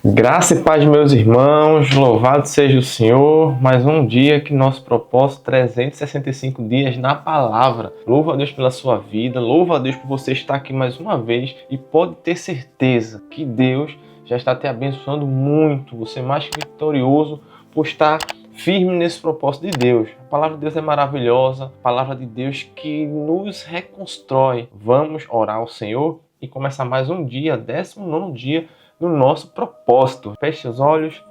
Graça e paz, meus irmãos, louvado seja o Senhor, mais um dia que nosso propósito, 365 dias na palavra. Louva a Deus pela sua vida, louva a Deus por você estar aqui mais uma vez e pode ter certeza que Deus já está te abençoando muito, você é mais que vitorioso por estar firme nesse propósito de Deus. A palavra de Deus é maravilhosa, a palavra de Deus que nos reconstrói. Vamos orar ao Senhor e começar mais um dia, 19º dia, no nosso propósito. Feche os olhos,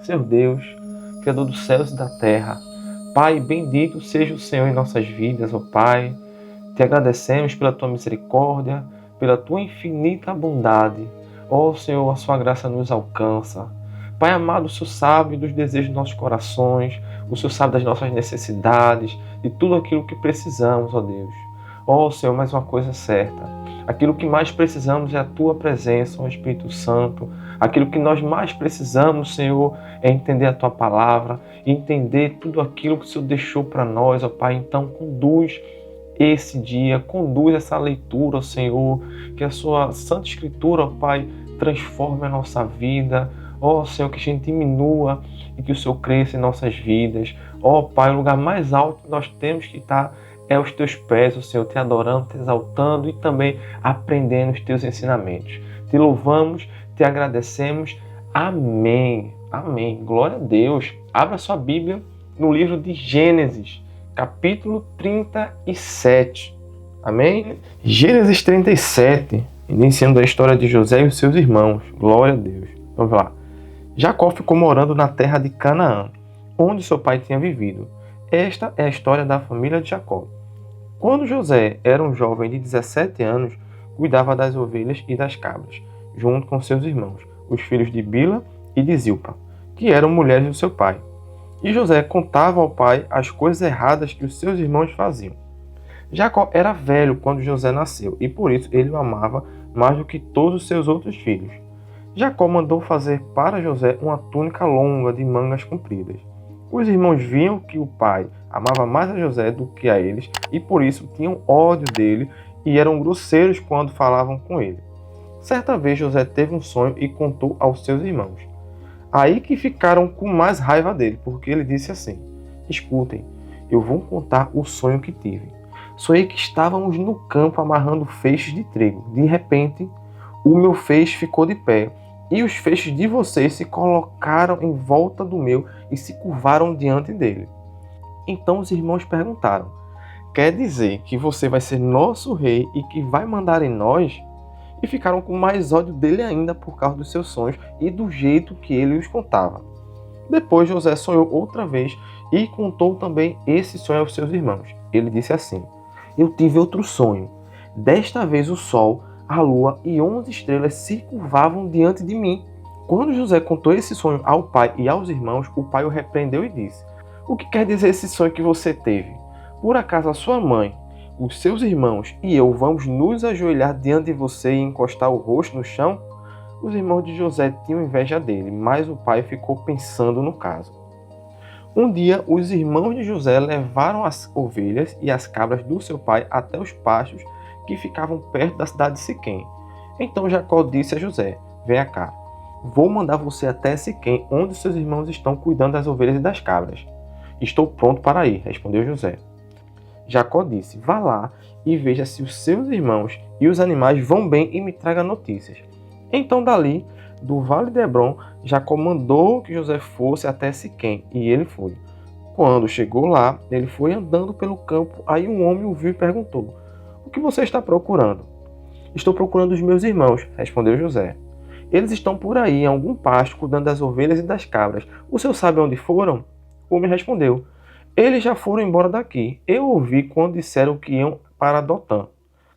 Senhor Deus, Criador dos céus e da terra. Pai, bendito seja o Senhor em nossas vidas, ó Pai. Te agradecemos pela Tua misericórdia, pela Tua infinita bondade. Ó Senhor, a Sua graça nos alcança. Pai amado, o Senhor sabe dos desejos dos nossos corações, o Senhor sabe das nossas necessidades, de tudo aquilo que precisamos, ó Deus. Ó Senhor, mais uma coisa certa. Aquilo que mais precisamos é a Tua presença, ó Espírito Santo. Aquilo que nós mais precisamos, Senhor, é entender a Tua palavra, entender tudo aquilo que o Senhor deixou para nós, ó Pai. Então, conduz esse dia, conduz essa leitura, ó Senhor, que a Sua Santa Escritura, ó Pai, transforme a nossa vida. Ó Senhor, que a gente diminua e que o Senhor cresça em nossas vidas. Ó Pai, o lugar mais alto que nós temos que estar é os Teus pés, ó Senhor, te adorando, te exaltando e também aprendendo os Teus ensinamentos. Te louvamos, te agradecemos. Amém. Amém. Glória a Deus. Abra sua Bíblia no livro de Gênesis, capítulo 37. Amém? Gênesis 37, iniciando a história de José e os seus irmãos. Glória a Deus. Vamos lá. Jacó ficou morando na terra de Canaã, onde seu pai tinha vivido. Esta é a história da família de Jacó. Quando José era um jovem de 17 anos, cuidava das ovelhas e das cabras, junto com seus irmãos, os filhos de Bila e de Zilpa, que eram mulheres do seu pai. E José contava ao pai as coisas erradas que os seus irmãos faziam. Jacó era velho quando José nasceu, e por isso ele o amava mais do que todos os seus outros filhos. Jacó mandou fazer para José uma túnica longa de mangas compridas. Os irmãos viam que o pai amava mais a José do que a eles e por isso tinham ódio dele e eram grosseiros quando falavam com ele. Certa vez José teve um sonho e contou aos seus irmãos. Aí que ficaram com mais raiva dele, porque ele disse assim: escutem, eu vou contar o sonho que tive. Sonhei que estávamos no campo amarrando feixes de trigo. De repente, o meu feixe ficou de pé e os feixes de vocês se colocaram em volta do meu e se curvaram diante dele. Então os irmãos perguntaram: quer dizer que você vai ser nosso rei e que vai mandar em nós? E ficaram com mais ódio dele ainda por causa dos seus sonhos e do jeito que ele os contava. Depois José sonhou outra vez e contou também esse sonho aos seus irmãos. Ele disse assim: eu tive outro sonho. Desta vez o sol, a lua e 11 estrelas se curvavam diante de mim. Quando José contou esse sonho ao pai e aos irmãos, o pai o repreendeu e disse: o que quer dizer esse sonho que você teve? Por acaso a sua mãe, os seus irmãos e eu vamos nos ajoelhar diante de você e encostar o rosto no chão? Os irmãos de José tinham inveja dele, mas o pai ficou pensando no caso. Um dia, os irmãos de José levaram as ovelhas e as cabras do seu pai até os pastos que ficavam perto da cidade de Siquém. Então Jacó disse a José: venha cá, vou mandar você até Siquém, onde seus irmãos estão cuidando das ovelhas e das cabras. Estou pronto para ir, respondeu José. Jacó disse: vá lá e veja se os seus irmãos e os animais vão bem e me traga notícias. Então dali, do vale de Hebrom, Jacó mandou que José fosse até Siquém, e ele foi. Quando chegou lá, ele foi andando pelo campo, aí um homem o viu e perguntou: o que você está procurando? Estou procurando os meus irmãos, respondeu José. Eles estão por aí, em algum pasto, cuidando das ovelhas e das cabras. O senhor sabe onde foram? O homem respondeu: eles já foram embora daqui. Eu ouvi quando disseram que iam para Dotã.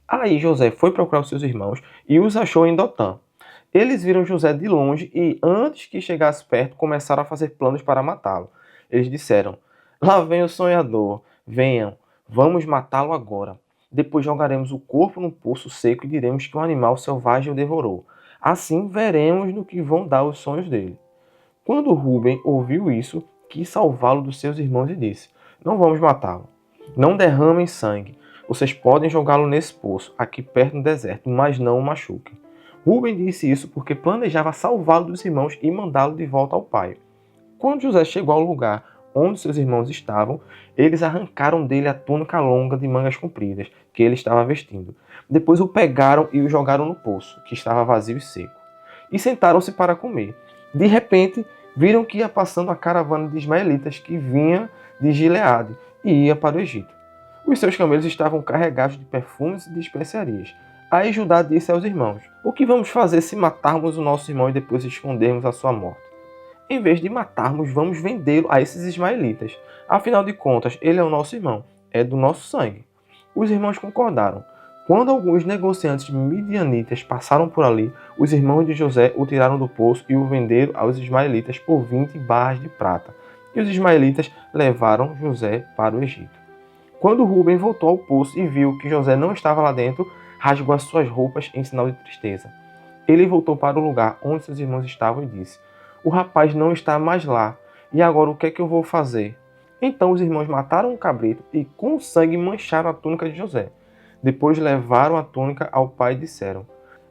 Aí José foi procurar os seus irmãos e os achou em Dotã. Eles viram José de longe e, antes que chegasse perto, começaram a fazer planos para matá-lo. Eles disseram: lá vem o sonhador. Venham, vamos matá-lo agora. Depois jogaremos o corpo num poço seco e diremos que um animal selvagem o devorou. Assim veremos no que vão dar os sonhos dele. Quando Rúben ouviu isso, quis salvá-lo dos seus irmãos e disse: não vamos matá-lo. Não derramem sangue. Vocês podem jogá-lo nesse poço, aqui perto no deserto, mas não o machuquem. Rúben disse isso porque planejava salvá-lo dos irmãos e mandá-lo de volta ao pai. Quando José chegou ao lugar onde seus irmãos estavam, eles arrancaram dele a túnica longa de mangas compridas que ele estava vestindo. Depois o pegaram e o jogaram no poço, que estava vazio e seco. E sentaram-se para comer. De repente, viram que ia passando a caravana de ismaelitas que vinha de Gileade e ia para o Egito. Os seus camelos estavam carregados de perfumes e de especiarias. Aí Judá disse aos irmãos: "O que vamos fazer se matarmos o nosso irmão e depois escondermos a sua morte? Em vez de matarmos, vamos vendê-lo a esses ismaelitas. Afinal de contas, ele é o nosso irmão, é do nosso sangue." Os irmãos concordaram. Quando alguns negociantes midianitas passaram por ali, os irmãos de José o tiraram do poço e o venderam aos ismaelitas por 20 barras de prata. E os ismaelitas levaram José para o Egito. Quando Rúben voltou ao poço e viu que José não estava lá dentro, rasgou as suas roupas em sinal de tristeza. Ele voltou para o lugar onde seus irmãos estavam e disse: "O rapaz não está mais lá, e agora o que é que eu vou fazer?" Então os irmãos mataram um cabrito e com sangue mancharam a túnica de José. Depois levaram a túnica ao pai e disseram: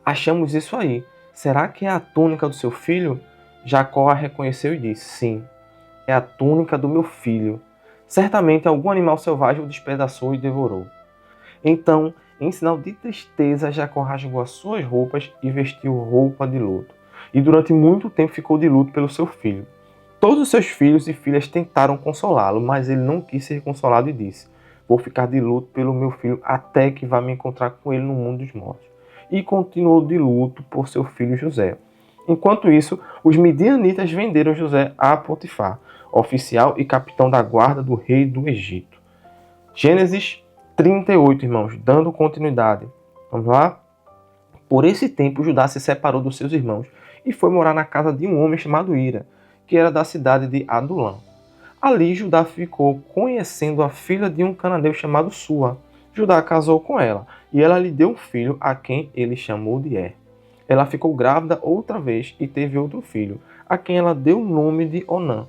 "Achamos isso aí. Será que é a túnica do seu filho?" Jacó a reconheceu e disse: "Sim, é a túnica do meu filho. Certamente algum animal selvagem o despedaçou e devorou." Então, em sinal de tristeza, Jacó rasgou as suas roupas e vestiu roupa de luto. E durante muito tempo ficou de luto pelo seu filho. Todos os seus filhos e filhas tentaram consolá-lo, mas ele não quis ser consolado e disse: "Vou ficar de luto pelo meu filho até que vá me encontrar com ele no mundo dos mortos." E continuou de luto por seu filho José. Enquanto isso, os midianitas venderam José a Potifar, oficial e capitão da guarda do rei do Egito. Gênesis 38, irmãos, dando continuidade. Vamos lá? Por esse tempo, Judá se separou dos seus irmãos e foi morar na casa de um homem chamado Ira, que era da cidade de Adulã. Ali, Judá ficou conhecendo a filha de um cananeu chamado Sua. Judá casou com ela, e ela lhe deu um filho, a quem ele chamou de Er. Ela ficou grávida outra vez e teve outro filho, a quem ela deu o nome de Onã.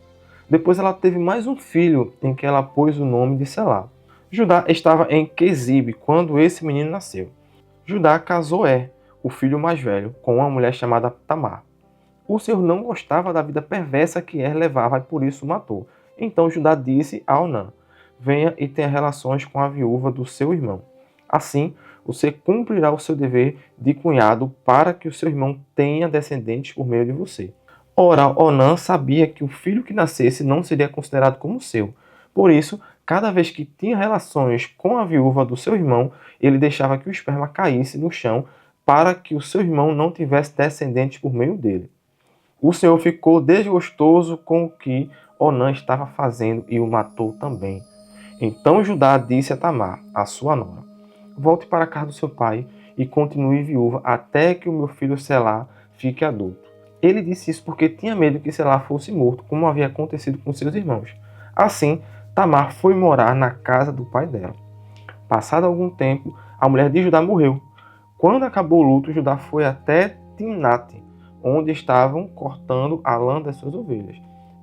Depois ela teve mais um filho, em que ela pôs o nome de Selá. Judá estava em Quezibe quando esse menino nasceu. Judá casou o filho mais velho, com uma mulher chamada Tamar. O Senhor não gostava da vida perversa que levava e por isso o matou. Então Judá disse a Onã: "Venha e tenha relações com a viúva do seu irmão. Assim, você cumprirá o seu dever de cunhado para que o seu irmão tenha descendentes por meio de você." Ora, Onã sabia que o filho que nascesse não seria considerado como seu. Por isso, cada vez que tinha relações com a viúva do seu irmão, ele deixava que o esperma caísse no chão para que o seu irmão não tivesse descendentes por meio dele. O Senhor ficou desgostoso com o que Onã estava fazendo e o matou também. Então Judá disse a Tamar, a sua nora: "Volte para a casa do seu pai e continue viúva até que o meu filho Selá fique adulto." Ele disse isso porque tinha medo que Selá fosse morto, como havia acontecido com seus irmãos. Assim, Tamar foi morar na casa do pai dela. Passado algum tempo, a mulher de Judá morreu. Quando acabou o luto, Judá foi até Timnate, onde estavam cortando a lã das suas ovelhas.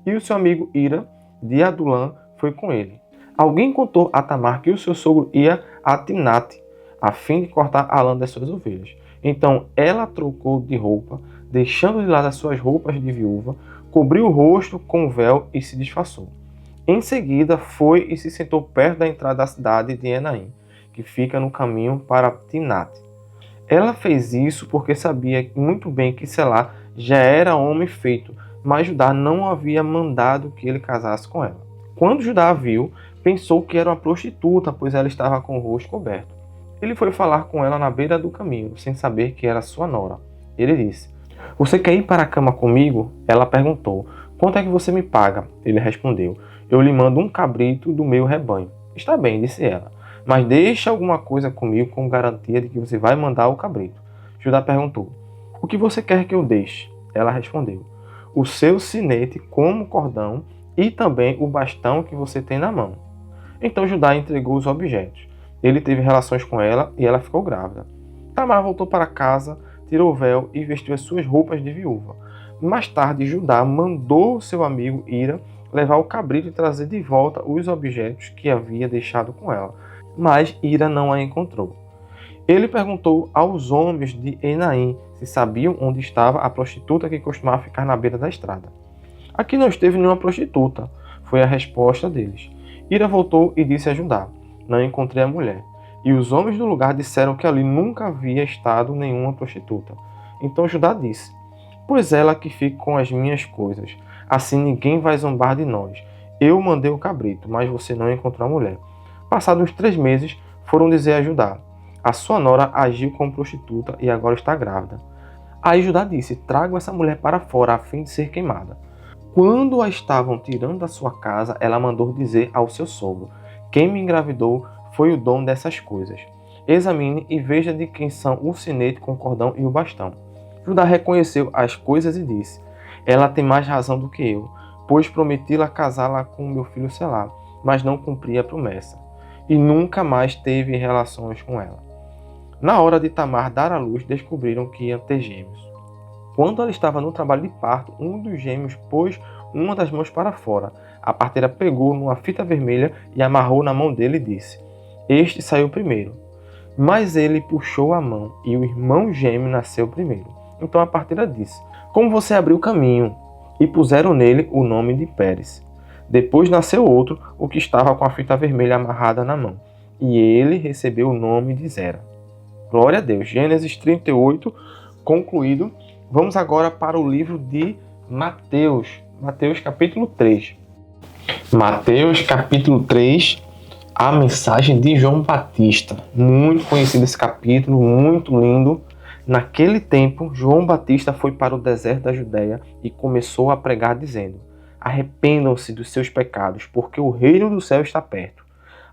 E o seu amigo Ira, de Adulã, foi com ele. Alguém contou a Tamar que o seu sogro ia a Timnate, a fim de cortar a lã das suas ovelhas. Então ela trocou de roupa, deixando de lado as suas roupas de viúva, cobriu o rosto com o véu e se disfarçou. Em seguida foi e se sentou perto da entrada da cidade de Enaim, que fica no caminho para Timnate. Ela fez isso porque sabia muito bem que Selá já era homem feito, mas Judá não havia mandado que ele casasse com ela. Quando Judá a viu, pensou que era uma prostituta, pois ela estava com o rosto coberto. Ele foi falar com ela na beira do caminho, sem saber que era sua nora. Ele disse: "Você quer ir para a cama comigo?" Ela perguntou: "Quanto é que você me paga?" Ele respondeu: "Eu lhe mando um cabrito do meu rebanho." "Está bem", disse ela, "mas deixe alguma coisa comigo como garantia de que você vai mandar o cabrito." Judá perguntou: "O que você quer que eu deixe?" Ela respondeu: "O seu sinete como cordão e também o bastão que você tem na mão." Então Judá entregou os objetos. Ele teve relações com ela e ela ficou grávida. Tamar voltou para casa, tirou o véu e vestiu as suas roupas de viúva. Mais tarde, Judá mandou seu amigo Ira levar o cabrito e trazer de volta os objetos que havia deixado com ela. Mas Ira não a encontrou. Ele perguntou aos homens de Enaim se sabiam onde estava a prostituta que costumava ficar na beira da estrada. Aqui não esteve nenhuma prostituta, foi a resposta deles. Ira voltou e disse a Judá: não encontrei a mulher. E os homens do lugar disseram que ali nunca havia estado nenhuma prostituta. Então Judá disse: pois ela que fique com as minhas coisas, assim ninguém vai zombar de nós. Eu mandei o cabrito, mas você não encontrou a mulher. Passados uns 3 meses, foram dizer a Judá: a sua nora agiu como prostituta e agora está grávida. Aí Judá disse: trago essa mulher para fora, a fim de ser queimada. Quando a estavam tirando da sua casa, ela mandou dizer ao seu sogro: quem me engravidou foi o dono dessas coisas. Examine e veja de quem são o sinete com o cordão e o bastão. Judá reconheceu as coisas e disse: ela tem mais razão do que eu, pois prometi-la casá-la com meu filho Selá, mas não cumpri a promessa, e nunca mais teve relações com ela. Na hora de Tamar dar à luz, descobriram que ia ter gêmeos. Quando ela estava no trabalho de parto, um dos gêmeos pôs uma das mãos para fora. A parteira pegou numa fita vermelha e amarrou na mão dele e disse: este saiu primeiro. Mas ele puxou a mão e o irmão gêmeo nasceu primeiro. Então a parteira disse: como você abriu o caminho? E puseram nele o nome de Pérez. Depois nasceu outro, o que estava com a fita vermelha amarrada na mão. E ele recebeu o nome de Zera. Glória a Deus. Gênesis 38, concluído. Vamos agora para o livro de Mateus. Mateus capítulo 3. Mateus capítulo 3, a mensagem de João Batista. Muito conhecido esse capítulo, muito lindo. Naquele tempo, João Batista foi para o deserto da Judéia e começou a pregar dizendo: arrependam-se dos seus pecados, porque o reino do céu está perto.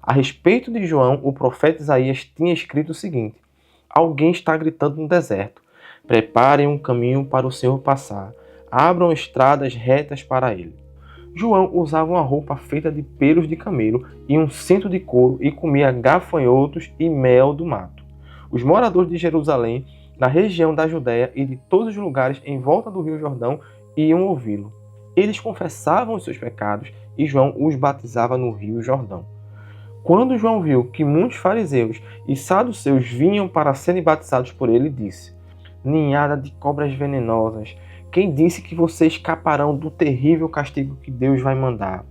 A respeito de João, o profeta Isaías tinha escrito o seguinte: alguém está gritando no deserto: preparem um caminho para o Senhor passar, abram estradas retas para ele. João usava uma roupa feita de pelos de camelo e um cinto de couro e comia gafanhotos e mel do mato. Os moradores de Jerusalém, na região da Judéia e de todos os lugares em volta do rio Jordão iam ouvi-lo. Eles confessavam os seus pecados e João os batizava no rio Jordão. Quando João viu que muitos fariseus e saduceus vinham para serem batizados por ele, disse: ninhada de cobras venenosas, quem disse que vocês escaparão do terrível castigo que Deus vai mandar?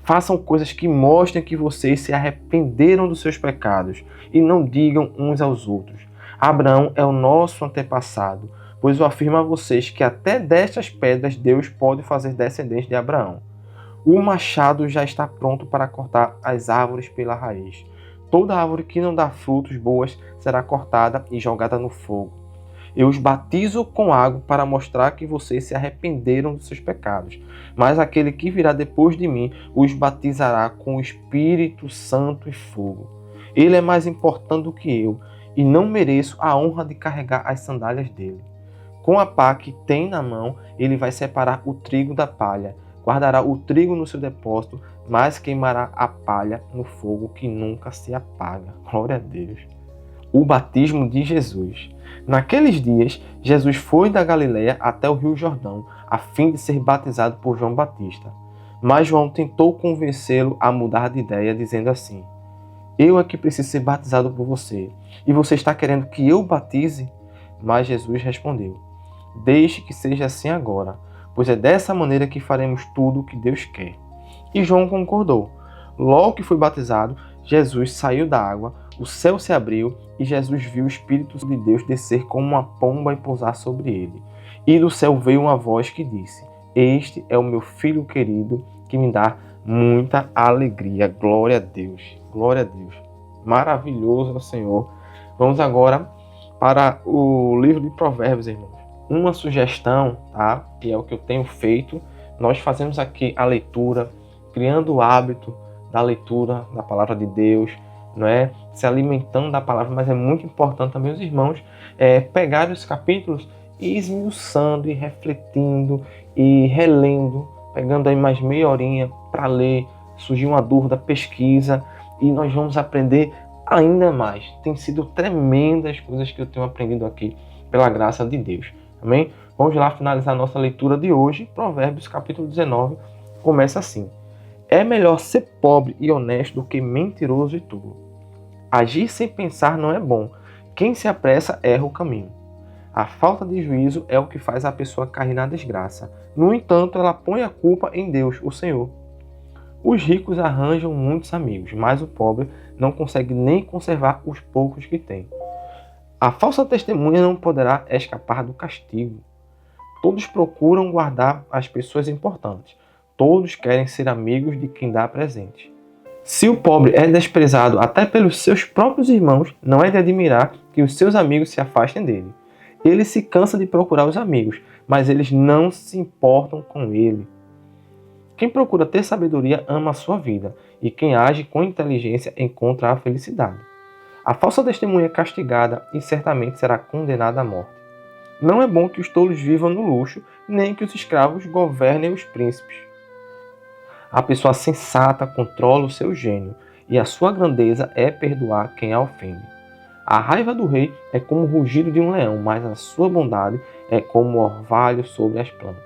Façam coisas que mostrem que vocês se arrependeram dos seus pecados e não digam uns aos outros: Abraão é o nosso antepassado, pois eu afirmo a vocês que até destas pedras Deus pode fazer descendentes de Abraão. O machado já está pronto para cortar as árvores pela raiz. Toda árvore que não dá frutos boas será cortada e jogada no fogo. Eu os batizo com água para mostrar que vocês se arrependeram dos seus pecados. Mas aquele que virá depois de mim os batizará com o Espírito Santo e fogo. Ele é mais importante do que eu, e não mereço a honra de carregar as sandálias dele. Com a pá que tem na mão, ele vai separar o trigo da palha, guardará o trigo no seu depósito, mas queimará a palha no fogo que nunca se apaga. Glória a Deus. O batismo de Jesus. Naqueles dias, Jesus foi da Galiléia até o rio Jordão, a fim de ser batizado por João Batista. Mas João tentou convencê-lo a mudar de ideia, dizendo assim: eu é que preciso ser batizado por você, e você está querendo que eu batize? Mas Jesus respondeu: deixe que seja assim agora, pois é dessa maneira que faremos tudo o que Deus quer. E João concordou. Logo que foi batizado, Jesus saiu da água, o céu se abriu e Jesus viu o Espírito de Deus descer como uma pomba e pousar sobre ele. E do céu veio uma voz que disse: este é o meu Filho querido, que me dá muita alegria. Glória a Deus. Glória a Deus. Maravilhoso é o Senhor. Vamos agora para o livro de Provérbios, irmãos. Uma sugestão, tá? Que é o que eu tenho feito. Nós fazemos aqui a leitura, criando o hábito da leitura da palavra de Deus, não é? Se alimentando da palavra, mas é muito importante também os irmãos pegarem os capítulos e esmiuçando e refletindo e relendo, pegando aí mais meia horinha para ler, surgir uma dúvida, pesquisa, e nós vamos aprender ainda mais. Tem sido tremendas coisas que eu tenho aprendido aqui, pela graça de Deus. Amém? Vamos lá finalizar a nossa leitura de hoje. Provérbios capítulo 19 começa assim: é melhor ser pobre e honesto do que mentiroso e tolo. Agir sem pensar não é bom. Quem se apressa erra o caminho. A falta de juízo é o que faz a pessoa cair na desgraça. No entanto, ela põe a culpa em Deus, o Senhor. Os ricos arranjam muitos amigos, mas o pobre não consegue nem conservar os poucos que tem. A falsa testemunha não poderá escapar do castigo. Todos procuram guardar as pessoas importantes. Todos querem ser amigos de quem dá presente. Se o pobre é desprezado até pelos seus próprios irmãos, não é de admirar que os seus amigos se afastem dele. Ele se cansa de procurar os amigos, mas eles não se importam com ele. Quem procura ter sabedoria ama a sua vida, e quem age com inteligência encontra a felicidade. A falsa testemunha é castigada e certamente será condenada à morte. Não é bom que os tolos vivam no luxo, nem que os escravos governem os príncipes. A pessoa sensata controla o seu gênio, e a sua grandeza é perdoar quem a ofende. A raiva do rei é como o rugido de um leão, mas a sua bondade é como o orvalho sobre as plantas.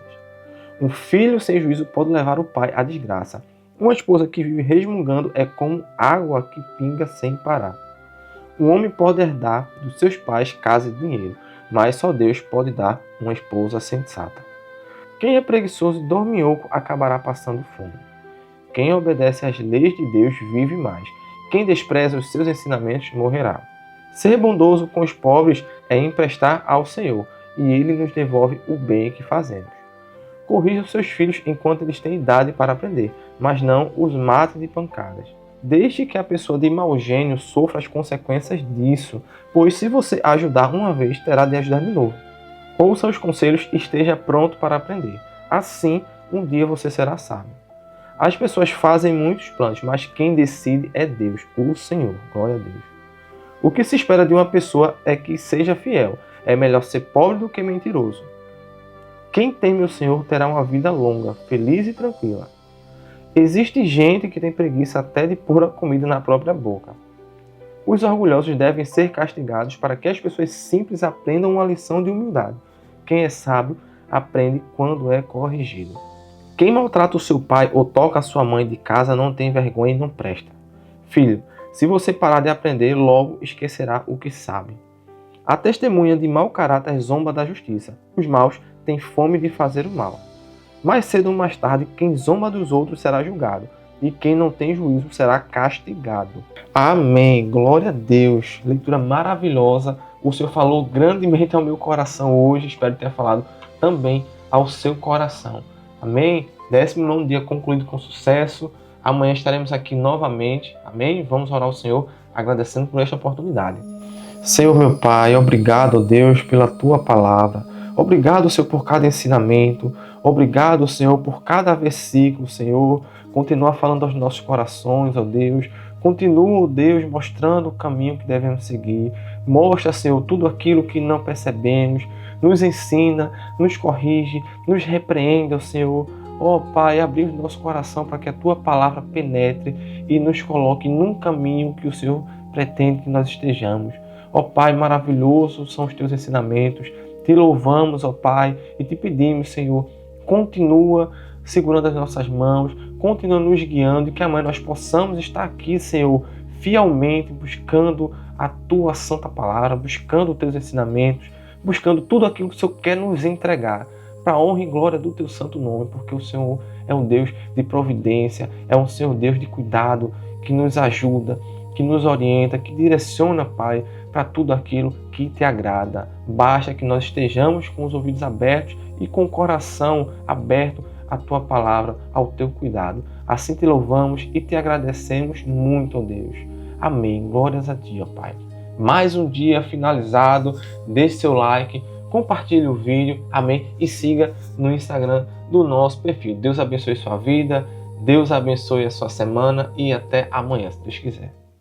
Um filho sem juízo pode levar o pai à desgraça. Uma esposa que vive resmungando é como água que pinga sem parar. Um homem pode herdar dos seus pais casa e dinheiro, mas só Deus pode dar uma esposa sensata. Quem é preguiçoso e dorminhoco acabará passando fome. Quem obedece às leis de Deus vive mais. Quem despreza os seus ensinamentos morrerá. Ser bondoso com os pobres é emprestar ao Senhor, e Ele nos devolve o bem que fazemos. Corrija os seus filhos enquanto eles têm idade para aprender, mas não os mate de pancadas. Deixe que a pessoa de mau gênio sofra as consequências disso, pois se você ajudar uma vez, terá de ajudar de novo. Ouça os conselhos e esteja pronto para aprender. Assim, um dia você será sábio. As pessoas fazem muitos planos, mas quem decide é Deus, o Senhor. Glória a Deus. O que se espera de uma pessoa é que seja fiel. É melhor ser pobre do que mentiroso. Quem teme o Senhor terá uma vida longa, feliz e tranquila. Existe gente que tem preguiça até de pôr a comida na própria boca. Os orgulhosos devem ser castigados para que as pessoas simples aprendam uma lição de humildade. Quem é sábio aprende quando é corrigido. Quem maltrata o seu pai ou toca a sua mãe de casa não tem vergonha e não presta. Filho, se você parar de aprender, logo esquecerá o que sabe. A testemunha de mau caráter zomba da justiça. Os maus têm fome de fazer o mal. Mais cedo ou mais tarde, quem zomba dos outros será julgado, e quem não tem juízo será castigado. Amém. Glória a Deus. Leitura maravilhosa. O Senhor falou grandemente ao meu coração hoje. Espero ter falado também ao seu coração. Amém? 19º dia concluído com sucesso. Amanhã estaremos aqui novamente. Amém? Vamos orar ao Senhor, agradecendo por esta oportunidade. Senhor meu Pai, obrigado, Deus, pela Tua palavra. Obrigado, Senhor, por cada ensinamento. Obrigado, Senhor, por cada versículo, Senhor. Continua falando aos nossos corações, ó Deus. Continua, ó Deus, mostrando o caminho que devemos seguir. Mostra, Senhor, tudo aquilo que não percebemos. Nos ensina, nos corrige, nos repreende, ó Senhor. Ó Pai, abrir o nosso coração para que a Tua palavra penetre e nos coloque num caminho que o Senhor pretende que nós estejamos. Ó Pai, maravilhoso são os Teus ensinamentos. Te louvamos, ó Pai, e te pedimos, Senhor, continua segurando as nossas mãos, continua nos guiando e que amanhã nós possamos estar aqui, Senhor, fielmente buscando a Tua santa palavra, buscando os Teus ensinamentos, buscando tudo aquilo que o Senhor quer nos entregar, para a honra e glória do Teu santo nome, porque o Senhor é um Deus de providência, é um Senhor Deus de cuidado, que nos ajuda, que nos orienta, que direciona, Pai, para tudo aquilo que Te agrada. Basta que nós estejamos com os ouvidos abertos e com o coração aberto à Tua palavra, ao Teu cuidado. Assim Te louvamos e Te agradecemos muito, ó Deus. Amém. Glórias a Ti, ó Pai. Mais um dia finalizado. Deixe seu like, compartilhe o vídeo, amém, e siga no Instagram do nosso perfil. Deus abençoe sua vida, Deus abençoe a sua semana e até amanhã, se Deus quiser.